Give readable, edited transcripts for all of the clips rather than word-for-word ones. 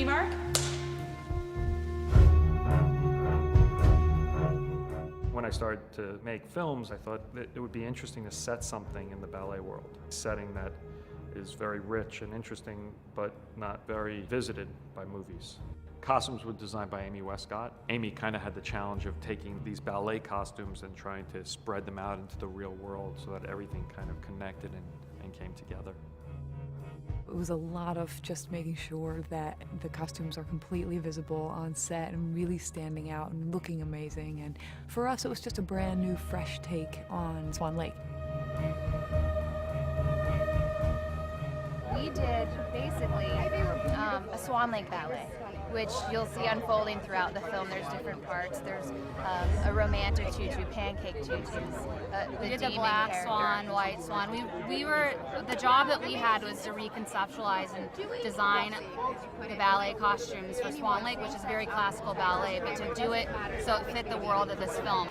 Mark? When I started to make films, I thought that it would be interesting to set something in the ballet world. A setting that is very rich and interesting, but not very visited by movies. Costumes were designed by Amy Westcott. Amy kind of had the challenge of taking these ballet costumes and trying to spread them out into the real world so that everything kind of connected and came together. It was a lot of just making sure that the costumes are completely visible on set and really standing out and looking amazing. And for us, it was just a brand new, fresh take on Swan Lake. We did basically a Swan Lake ballet, which you'll see unfolding throughout the film. There's different parts. There's a romantic tutu, pancake tutus. We did the black swan, white swan. The job that we had was to reconceptualize and design the ballet costumes for Swan Lake, which is very classical ballet, but to do it so it fit the world of this film.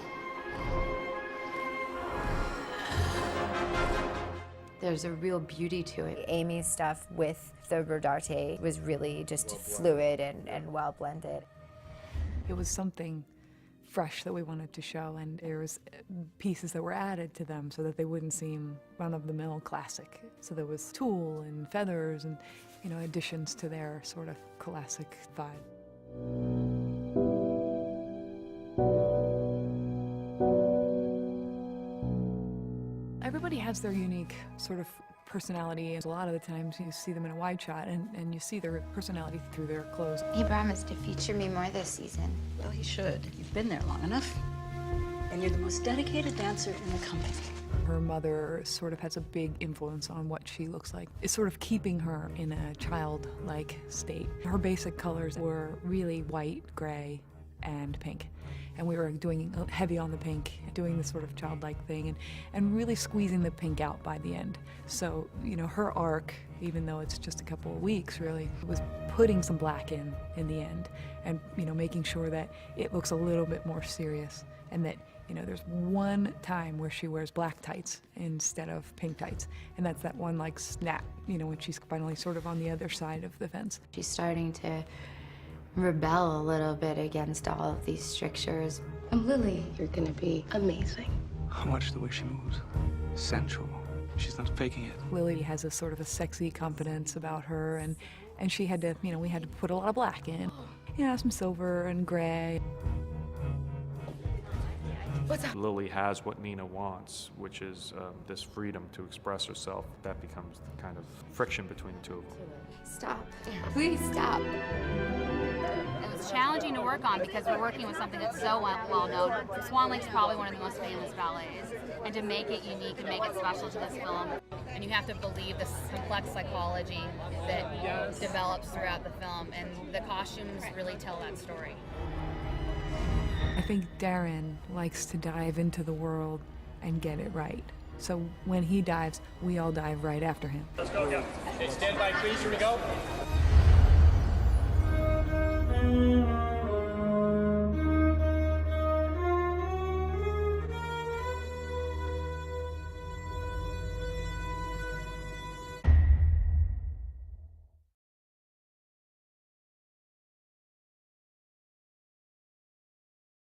There's a real beauty to it. Amy's stuff with the Rodarte was really just fluid and well blended. It was something fresh that we wanted to show, and there was pieces that were added to them so that they wouldn't seem run-of-the-mill classic. So there was tulle and feathers and, you know, additions to their sort of classic vibe. Everybody has their unique sort of personality, and a lot of the times you see them in a wide shot and you see their personality through their clothes. He promised to feature me more this season. Well, he should. You've been there long enough. And you're the most dedicated dancer in the company. Her mother sort of has a big influence on what she looks like. It's sort of keeping her in a childlike state. Her basic colors were really white, gray, and pink. And we were doing heavy on the pink, doing this sort of childlike thing, and really squeezing the pink out by the end. So, you know, her arc, even though it's just a couple of weeks, really, was putting some black in the end, and, you know, making sure that it looks a little bit more serious, and that, you know, there's one time where she wears black tights instead of pink tights, and that's that one, like, snap, you know, when she's finally sort of on the other side of the fence. She's starting to rebel a little bit against all of these strictures. And Lily, you're gonna be amazing. I watch the way she moves. Sensual. She's not faking it. Lily has a sort of a sexy confidence about her, and she had to, you know, we had to put a lot of black in. Yeah, some silver and gray. What's up? Lily has what Nina wants, which is this freedom to express herself. That becomes the kind of friction between the two of them. Stop. Please stop. It was challenging to work on because we're working with something that's so well known. Swan Lake's probably one of the most famous ballets, and to make it unique and make it special to this film. And you have to believe this complex psychology that develops throughout the film, and the costumes really tell that story. I think Darren likes to dive into the world and get it right. So when he dives, we all dive right after him. Let's go, okay, stand by, please. Here we go.